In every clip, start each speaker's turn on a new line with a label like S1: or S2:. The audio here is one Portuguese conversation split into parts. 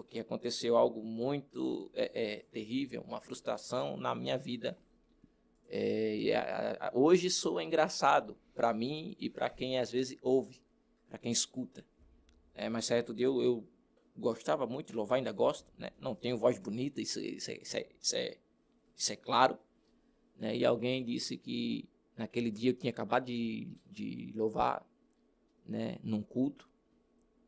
S1: que aconteceu algo muito terrível, uma frustração na minha vida. Hoje soa engraçado para mim e para quem às vezes ouve, para quem escuta. Mas certo dia eu gostava muito de louvar, ainda gosto, né? Não tenho voz bonita, isso é claro. Né? E alguém disse que naquele dia eu tinha acabado de louvar, né, num culto.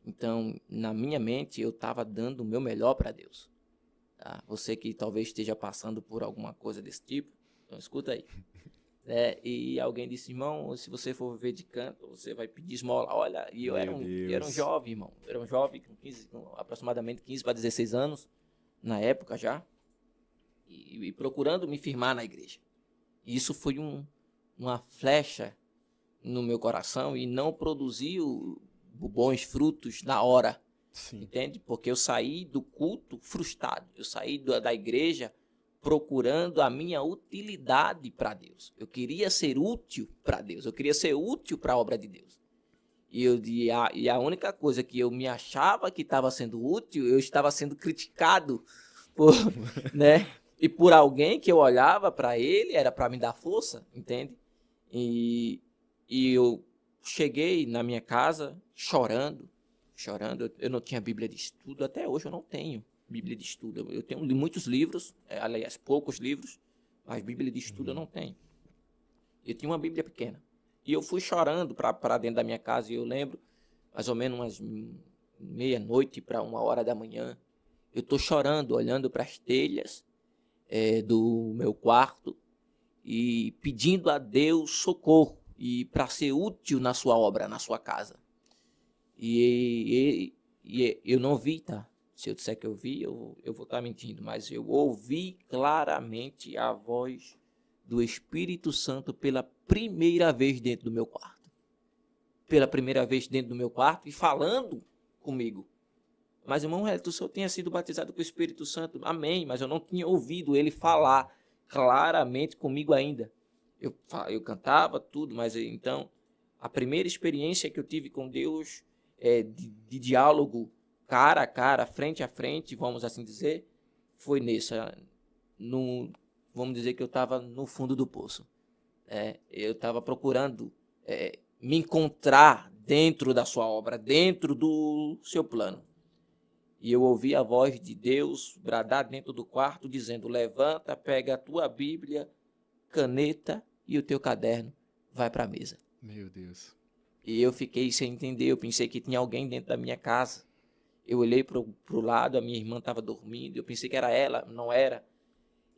S1: Então, na minha mente, eu estava dando o meu melhor para Deus. Tá? Você que talvez esteja passando por alguma coisa desse tipo, então escuta aí. E alguém disse, irmão, se você for viver de canto, você vai pedir esmola. Olha, e eu era um jovem, irmão. Eu era um jovem com aproximadamente 15 para 16 anos, na época já, e procurando me firmar na igreja. E isso foi uma flecha no meu coração e não produziu bons frutos na hora. Sim. Entende? Porque eu saí do culto frustrado. Eu saí da igreja procurando a minha utilidade para Deus. Eu queria ser útil para Deus. Eu queria ser útil para a obra de Deus. E a única coisa que eu me achava que estava sendo útil, eu estava sendo criticado né? E por alguém que eu olhava para ele, era para me dar força, entende? E eu cheguei na minha casa chorando. Eu não tinha Bíblia de estudo, até hoje eu não tenho Bíblia de estudo. Eu tenho muitos livros, aliás, poucos livros, mas Bíblia de estudo eu não tenho. Eu tinha uma Bíblia pequena. E eu fui chorando para dentro da minha casa, e eu lembro, mais ou menos umas meia-noite para 1h da manhã, eu estou chorando, olhando para as telhas do meu quarto e pedindo a Deus socorro e para ser útil na sua obra, na sua casa. E eu não vi, tá? Se eu disser que eu vi, eu vou estar mentindo, mas eu ouvi claramente a voz do Espírito Santo pela primeira vez dentro do meu quarto. Pela primeira vez dentro do meu quarto e falando comigo. Mas, irmão, o senhor tinha sido batizado com o Espírito Santo. Amém, mas eu não tinha ouvido ele falar claramente comigo ainda. Eu cantava tudo, mas então, a primeira experiência que eu tive com Deus, de diálogo cara a cara, frente a frente, vamos assim dizer, foi nessa. Vamos dizer que eu estava no fundo do poço. Eu estava procurando me encontrar dentro da sua obra, dentro do seu plano. E eu ouvi a voz de Deus bradar dentro do quarto, dizendo, levanta, pega a tua Bíblia, caneta e o teu caderno, vai para a mesa.
S2: Meu Deus.
S1: E eu fiquei sem entender, eu pensei que tinha alguém dentro da minha casa. Eu olhei pro lado, a minha irmã estava dormindo, eu pensei que era ela, não era.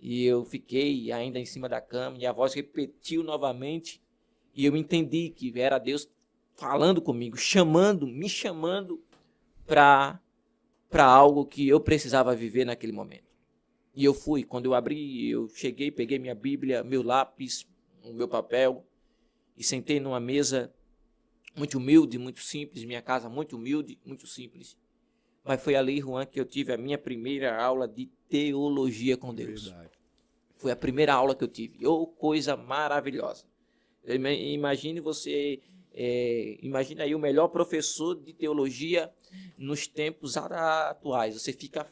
S1: E eu fiquei ainda em cima da cama, e a voz repetiu novamente, e eu entendi que era Deus falando comigo, me chamando para algo que eu precisava viver naquele momento. E eu fui, quando eu abri, eu cheguei, peguei minha Bíblia, meu lápis, o meu papel, e sentei numa mesa muito humilde, muito simples, minha casa muito humilde, muito simples. Mas foi ali, Juan, que eu tive a minha primeira aula de teologia com Deus. Verdade. Foi a primeira aula que eu tive. Oh, coisa maravilhosa. Imagine você, imagina aí o melhor professor de teologia nos tempos atuais. Você fica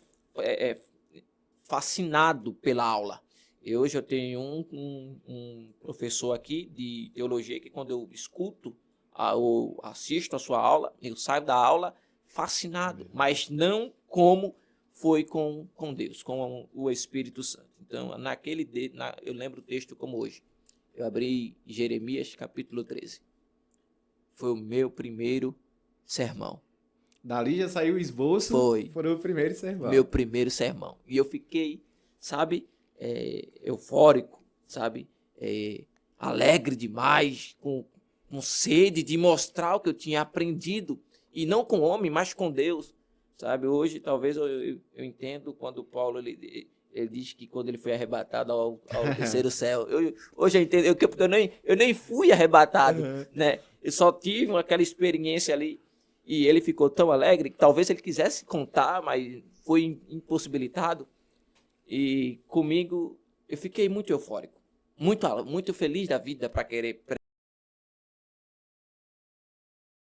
S1: fascinado pela aula. E hoje eu tenho um professor aqui de teologia que quando eu escuto, ou assisto a sua aula, eu saio da aula fascinado, mas não como foi com Deus, com o Espírito Santo. Então, eu lembro o texto como hoje. Eu abri Jeremias capítulo 13. Foi o meu primeiro sermão.
S2: Dali já saiu o esboço. Foi o primeiro sermão.
S1: Meu primeiro sermão. E eu fiquei, sabe, eufórico, sabe, alegre demais, com sede de mostrar o que eu tinha aprendido. E não com homem, mas com Deus, sabe? Hoje, talvez, eu entendo quando Paulo, ele diz que quando ele foi arrebatado ao terceiro céu. Hoje eu entendo, eu nem fui arrebatado, né? Eu só tive aquela experiência ali. E ele ficou tão alegre que talvez ele quisesse contar, mas foi impossibilitado. E comigo, eu fiquei muito eufórico, muito feliz da vida para querer